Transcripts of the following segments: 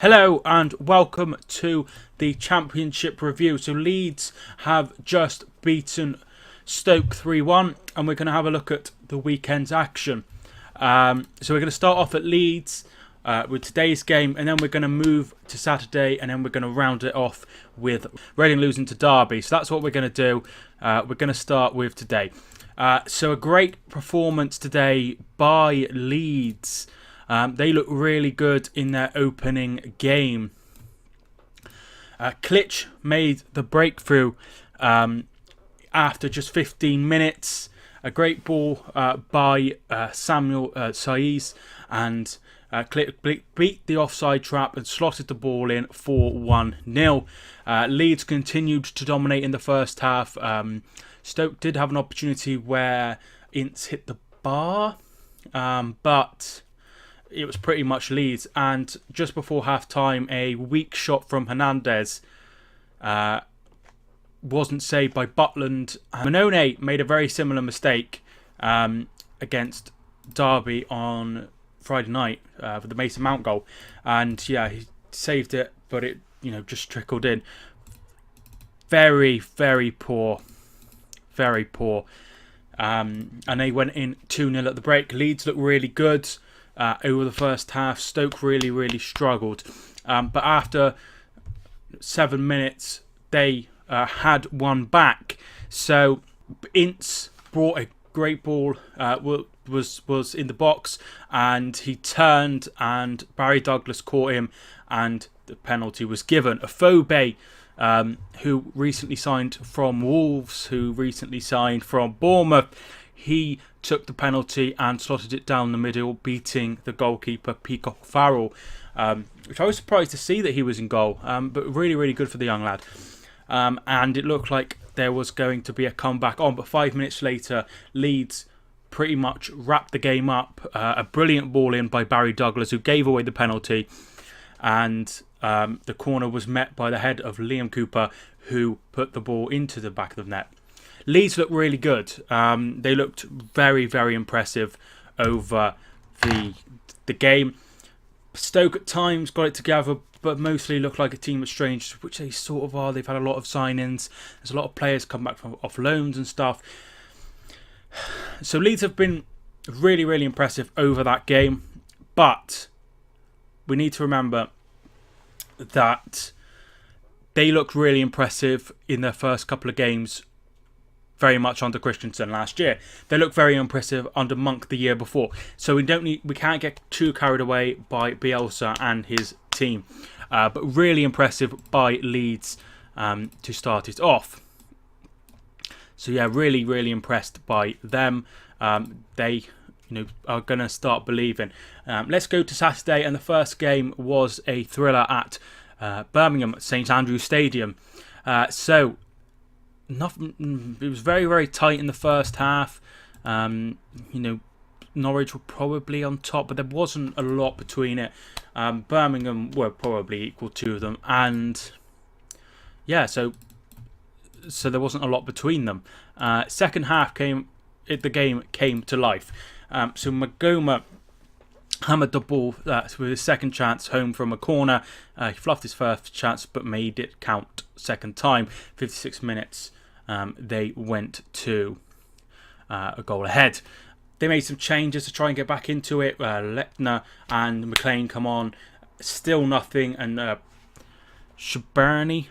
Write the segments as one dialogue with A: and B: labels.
A: Hello and welcome to the Championship review. So Leeds have just beaten Stoke 3-1 and we're going to have a look at the weekend's action. So we're going to start off at Leeds with today's game, and then we're going to move to Saturday, and then we're going to round it off with Reading losing to Derby. So that's what we're going to do. We're going to start with today. So a great performance today by Leeds. They look really good in their opening game. Klitsch made the breakthrough after just 15 minutes. A great ball by Samuel Saiz, and Klitsch beat the offside trap and slotted the ball in for 1-0. Leeds continued to dominate in the first half. Stoke did have an opportunity where Ince hit the bar, but it was pretty much Leeds. And just before half-time, a weak shot from Hernandez wasn't saved by Butland. Manone made a very similar mistake against Derby on Friday night for the Mason Mount goal. And yeah, he saved it, but it just trickled in. Very, very poor. Very poor. And they went in 2-0 at the break. Leeds looked really good over the first half. Stoke really struggled. But after 7 minutes, they had one back. So Ince brought a great ball, was in the box, and he turned and Barry Douglas caught him and the penalty was given. Afobe, who recently signed from Wolves, who recently signed from Bournemouth, he took the penalty and slotted it down the middle, beating the goalkeeper Peacock Farrell, which I was surprised to see that he was in goal, but really good for the young lad. And it looked like there was going to be a comeback on, but 5 minutes later, Leeds pretty much wrapped the game up. A brilliant ball in by Barry Douglas, who gave away the penalty, and the corner was met by the head of Liam Cooper, who put the ball into the back of the net. Leeds looked really good. They looked very impressive over the game. Stoke at times got it together, but mostly looked like a team of strangers, which they sort of are. They've had a lot of signings. There's a lot of players come back from off loans and stuff. So Leeds have been really impressive over that game, but we need to remember that they looked really impressive in their first couple of games, very much under Christensen last year. They looked very impressive under Monk the year before. So we can't get too carried away by Bielsa and his team. But really impressive by Leeds to start it off. So yeah, really impressed by them. They are going to start believing. Let's go to Saturday, and the first game was a thriller at Birmingham, St Andrews Stadium. So nothing. It was very tight in the first half. Norwich were probably on top, but there wasn't a lot between it. Birmingham were probably equal to them, and yeah, so there wasn't a lot between them. Second half the game came to life. So Magoma hammered the ball with his second chance home from a corner. He fluffed his first chance but made it count second time. 56 minutes, they went to a goal ahead. They made some changes to try and get back into it. Lepner and McLean come on. Still nothing. And Shabani,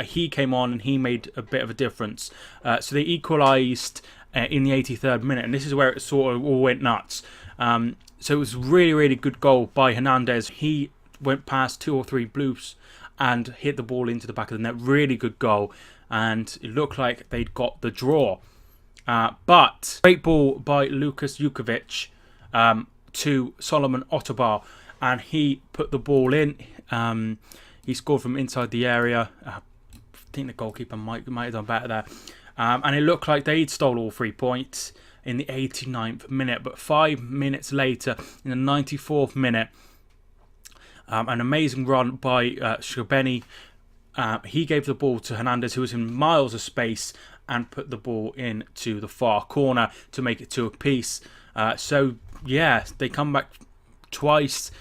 A: he came on and he made a bit of a difference. So they equalised in the 83rd minute. And this is where it sort of all went nuts. So it was really good goal by Hernandez. He went past 2 or 3 Blues and hit the ball into the back of the net. Really good goal. And it looked like they'd got the draw. But great ball by Lukas Jukovic to Solomon Ottabar, and he put the ball in. He scored from inside the area. I think the goalkeeper might have done better there. And it looked like they'd stole all 3 points in the 89th minute. But 5 minutes later, in the 94th minute, an amazing run by Shabeni. He gave the ball to Hernandez, who was in miles of space, and put the ball into the far corner to make it 2 apiece. So yeah, they come back twice.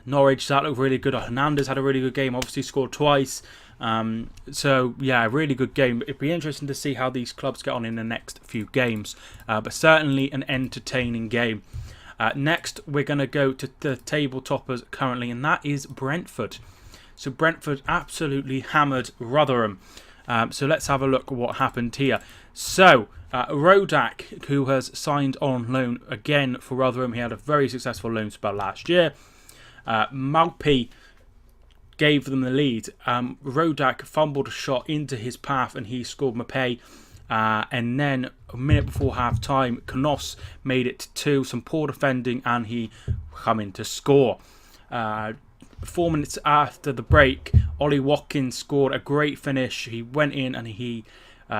A: Norwich, that looked really good. Hernandez had a really good game, obviously scored twice. So yeah, really good game. It'd be interesting to see how these clubs get on in the next few games, but certainly an entertaining game. Next, we're going to go to the table toppers currently, and that is Brentford. So Brentford absolutely hammered Rotherham. So let's have a look at what happened here. So Rodak, who has signed on loan again for Rotherham, he had a very successful loan spell last year. Malpi gave them the lead. Rodak fumbled a shot into his path and he scored Maupay. And then a minute before half time, Knoss made it 2, some poor defending, and he come in to score. 4 minutes after the break, Ollie Watkins scored a great finish. He went in and he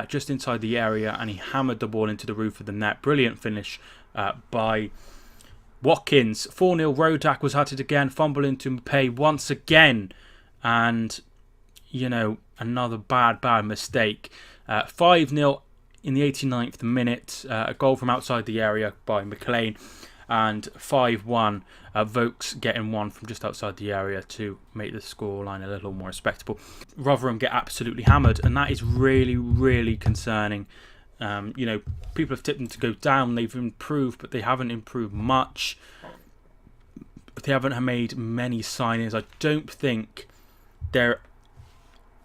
A: just inside the area and he hammered the ball into the roof of the net. Brilliant finish by Watkins. 4-0. Rodak was at it again, fumble into Maupay once again, and another bad mistake. 5-0 in the 89th minute, a goal from outside the area by McLean, and 5-1, Vokes getting one from just outside the area to make the scoreline a little more respectable. Rotherham get absolutely hammered, and that is really, really concerning. People have tipped them to go down. They've improved, but they haven't improved much. They haven't made many signings. I don't think they're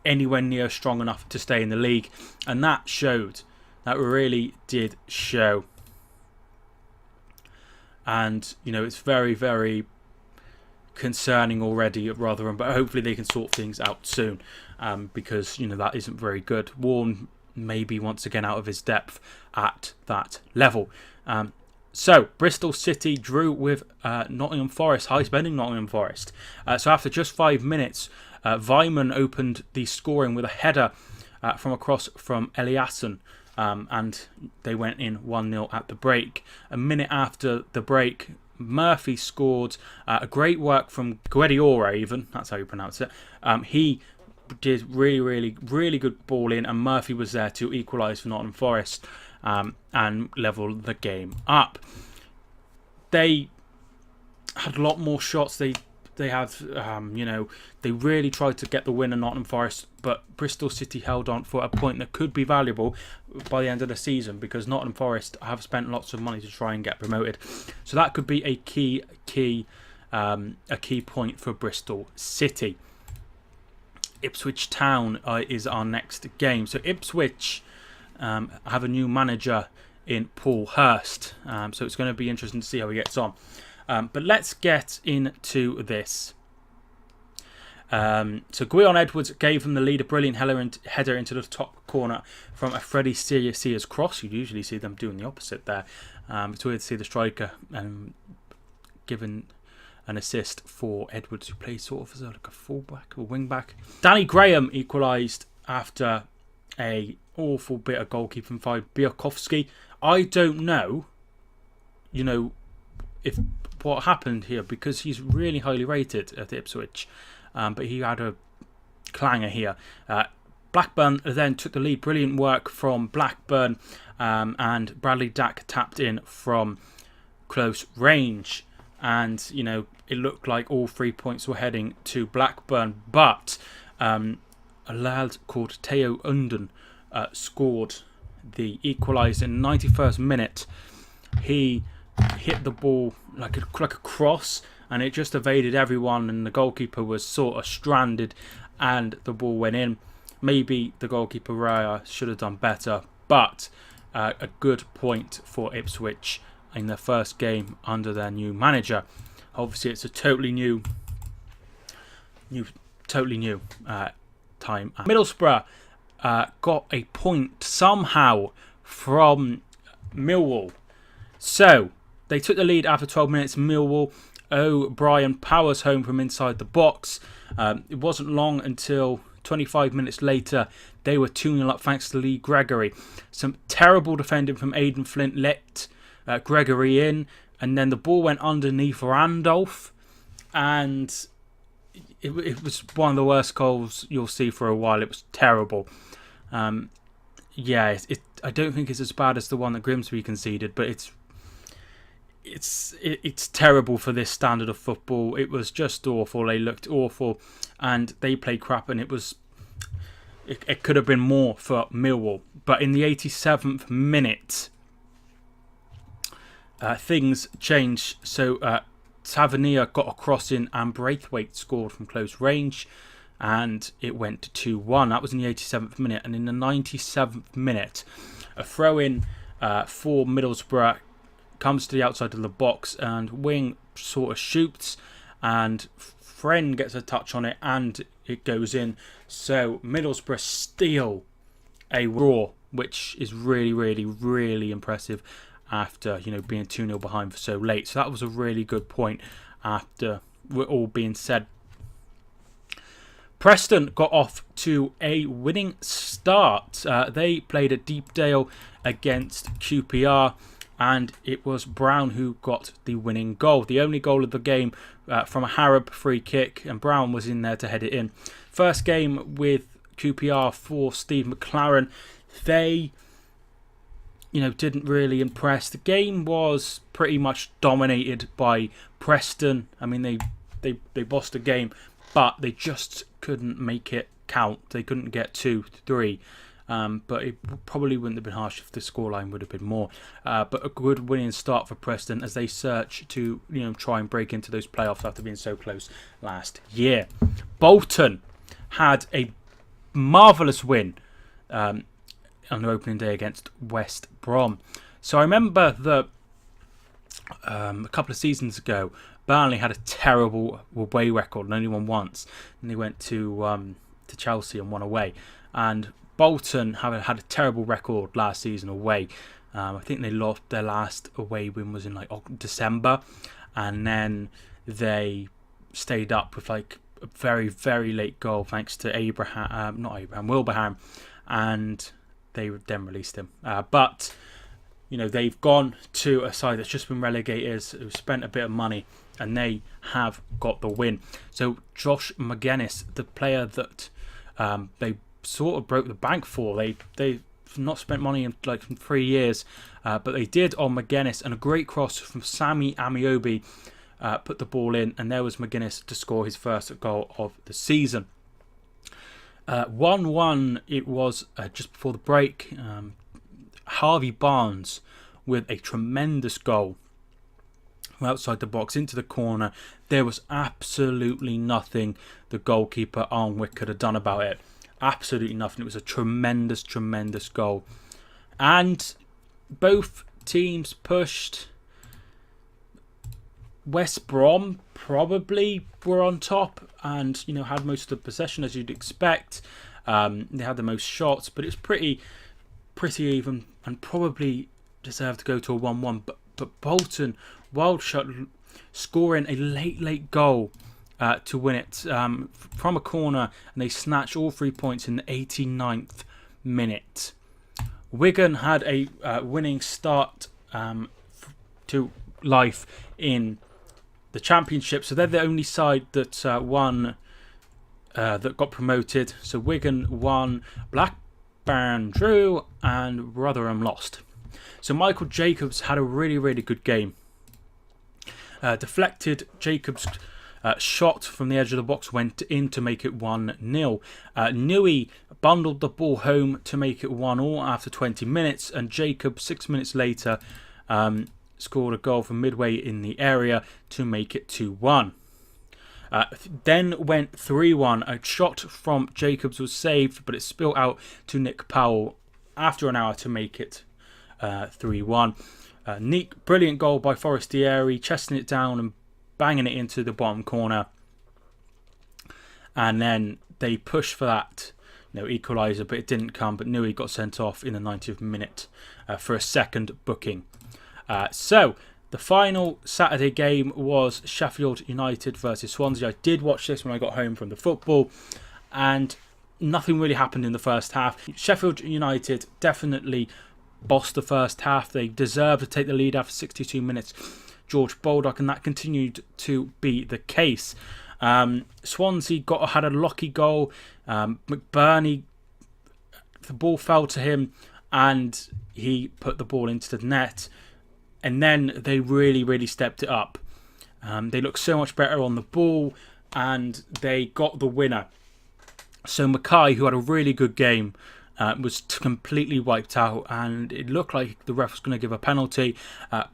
A: anywhere near strong enough to stay in the league, and that showed. That really did show. And it's very, very concerning already at Rotherham, but hopefully they can sort things out soon, because that isn't very good. Warren maybe once again out of his depth at that level. So Bristol City drew with Nottingham Forest, high spending Nottingham Forest. So after just 5 minutes, Weimann opened the scoring with a header from across from Eliasson, and they went in 1-0 at the break. A minute after the break, Murphy scored. A great work from Guediora, even, that's how you pronounce it. He did really, really, really good ball in, and Murphy was there to equalise for Nottingham Forest and level the game up. They had a lot more shots. They had, they really tried to get the win in Nottingham Forest, but Bristol City held on for a point that could be valuable by the end of the season, because Nottingham Forest have spent lots of money to try and get promoted. So that could be a key point for Bristol City. Ipswich Town is our next game. So Ipswich have a new manager in Paul Hurst, so it's going to be interesting to see how he gets on. But let's get into this. So Gwion Edwards gave them the lead, a brilliant header into the top corner from a Freddie Sears cross. You usually see them doing the opposite there. It's weird to see the striker given an assist for Edwards, who plays sort of as like a fullback or wing-back. Danny Graham equalised after a awful bit of goalkeeping by Biakovsky. I don't know, if what happened here, because he's really highly rated at Ipswich, but he had a clanger here. Blackburn then took the lead. Brilliant work from Blackburn, and Bradley Dack tapped in from close range, and it looked like all 3 points were heading to Blackburn, but a lad called Theo Unden scored the equaliser in the 91st minute. He hit the ball like a cross, and it just evaded everyone, and the goalkeeper was sort of stranded, and the ball went in. Maybe the goalkeeper Raya should have done better, but a good point for Ipswich in their first game under their new manager. Obviously, it's a totally new time. Middlesbrough got a point somehow from Millwall. So they took the lead after 12 minutes. Millwall, O'Brien powers home from inside the box. It wasn't long until 25 minutes later they were 2-0 up thanks to Lee Gregory. Some terrible defending from Aidan Flint let Gregory in, and then the ball went underneath Randolph, and it was one of the worst goals you'll see for a while. It was terrible. I don't think it's as bad as the one that Grimsby conceded, but it's terrible for this standard of football. It was just awful. They looked awful, and they played crap. And it could have been more for Millwall. But in the 87th minute, things changed. So Tavernier got a cross in, and Braithwaite scored from close range, and it went to 2-1. That was in the 87th minute. And in the 97th minute, a throw in for Middlesbrough comes to the outside of the box, and Wing sort of shoots, and Friend gets a touch on it, and it goes in. So Middlesbrough steal a draw, which is really, really, really impressive after being 2-0 behind for so late. So that was a really good point after we're all being said. Preston got off to a winning start. They played at Deepdale against QPR, and it was Brown who got the winning goal. The only goal of the game from a Harrop free kick, and Brown was in there to head it in. First game with QPR for Steve McLaren. They didn't really impress. The game was pretty much dominated by Preston. I mean, they bossed the game, but they just couldn't make it count. They couldn't get 2-3. But it probably wouldn't have been harsh if the scoreline would have been more. But a good winning start for Preston as they search to try and break into those playoffs after being so close last year. Bolton had a marvellous win on their opening day against West Brom. So I remember that a couple of seasons ago, Burnley had a terrible away record and only won once. And they went to Chelsea and won away. And Bolton had a terrible record last season away. I think they lost their last away win was in December, and then they stayed up with a very, very late goal thanks to Wilbraham, and they then released him. But they've gone to a side that's just been relegated, who spent a bit of money, and they have got the win. So Josh McGuinness, the player that they sort of broke the bank for. They've not spent money in 3 years, but they did on McGuinness, and a great cross from Sammy Amiobi put the ball in, and there was McGuinness to score his first goal of the season. 1-1 it was just before the break. Harvey Barnes with a tremendous goal from outside the box into the corner. There was absolutely nothing the goalkeeper Arnwick could have done about it. Absolutely nothing. It was a tremendous, tremendous goal. And both teams pushed. West Brom probably were on top and, had most of the possession as you'd expect. They had the most shots, but it's pretty even and probably deserved to go to a 1-1. But Bolton, wild shot, scoring a late goal to win it from a corner, and they snatched all 3 points in the 89th minute. Wigan had a winning start to life in the Championship, so they're the only side that won, that got promoted. So Wigan won, Blackburn drew, and Rotherham lost. So Michael Jacobs had a really, really good game. Deflected Jacobs' shot from the edge of the box went in to make it 1-0. Newey bundled the ball home to make it 1-1 after 20 minutes, and Jacobs 6 minutes later scored a goal from midway in the area to make it 2-1. Then went 3-1. A shot from Jacobs was saved, but it spilled out to Nick Powell after an hour to make it 3-1. Neat, brilliant goal by Forestieri, chesting it down and banging it into the bottom corner. And then they pushed for that equaliser, but it didn't come. But Newey got sent off in the 90th minute for a second booking. So the final Saturday game was Sheffield United versus Swansea. I did watch this when I got home from the football, and nothing really happened in the first half. Sheffield United definitely bossed the first half. They deserved to take the lead after 62 minutes. George Baldock, and that continued to be the case. Swansea had a lucky goal. McBurney, the ball fell to him, and he put the ball into the net. And then they really stepped it up. They looked so much better on the ball, and they got the winner. So Mackay, who had a really good game, was completely wiped out, and it looked like the ref was going to give a penalty,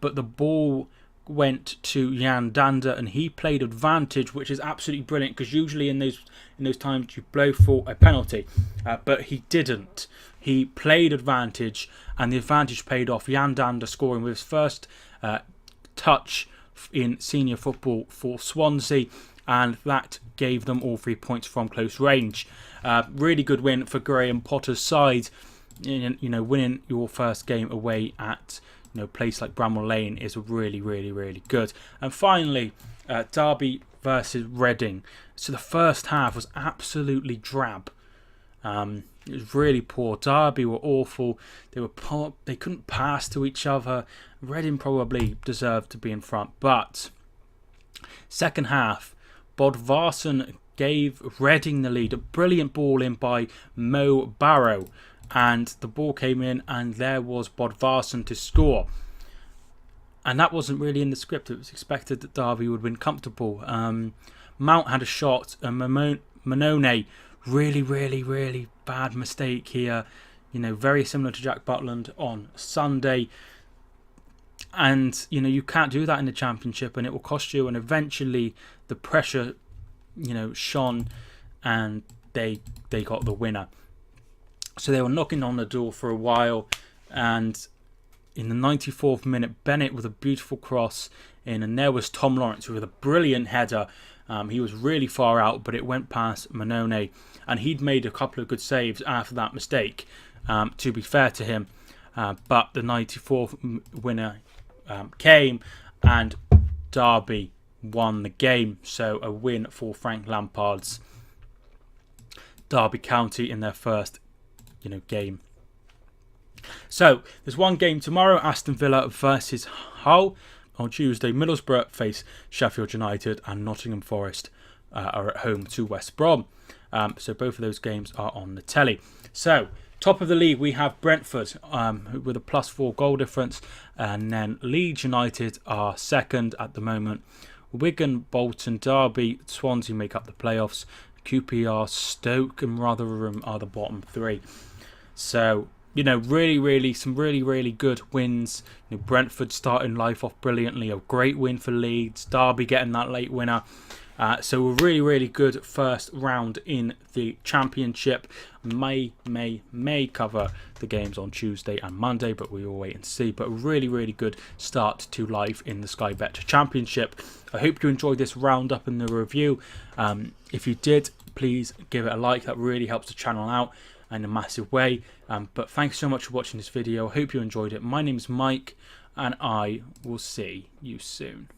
A: but the ball went to Jan Danda, and he played advantage, which is absolutely brilliant, because usually in those times you blow for a penalty, but he didn't. He played advantage, and the advantage paid off. Jan Danda scoring with his first touch in senior football for Swansea, and that gave them all 3 points from close range. Really good win for Graham Potter's side. Winning your first game away at a place like Bramall Lane is really good. And finally, Derby versus Reading. So the first half was absolutely drab. It was really poor. Derby were awful. They couldn't pass to each other. Reading probably deserved to be in front, but second half, Bodvarsson gave Reading the lead. A brilliant ball in by Mo Barrow, and the ball came in, and there was Bodvarsson to score. And that wasn't really in the script. It was expected that Derby would win comfortable. Mount had a shot, and Manone, really bad mistake here. Very similar to Jack Butland on Sunday. And you can't do that in the Championship, and it will cost you. And eventually the pressure shone, and they got the winner. So they were knocking on the door for a while, and in the 94th minute, Bennett with a beautiful cross in, and there was Tom Lawrence with a brilliant header. He was really far out, but it went past Manone, and he'd made a couple of good saves after that mistake, to be fair to him. But the 94th winner came, and Derby won the game. So a win for Frank Lampard's Derby County in their first game. So there's one game tomorrow, Aston Villa versus Hull. On Tuesday, Middlesbrough face Sheffield United, and Nottingham Forest are at home to West Brom. So both of those games are on the telly. So top of the league, we have Brentford with a +4 goal difference, and then Leeds United are second at the moment. Wigan, Bolton, Derby, Swansea make up the playoffs. QPR, Stoke and Rotherham are the bottom three. So some really good wins. Brentford starting life off brilliantly. A great win for Leeds. Derby getting that late winner. So a really good first round in the Championship. May cover the games on Tuesday and Monday, but we will wait and see. But a really good start to life in the Sky Bet Championship. I hope you enjoyed this roundup in the review. If you did, please give it a like. That really helps the channel out in a massive way. But thanks so much for watching this video. I hope you enjoyed it. My name's Mike, and I will see you soon.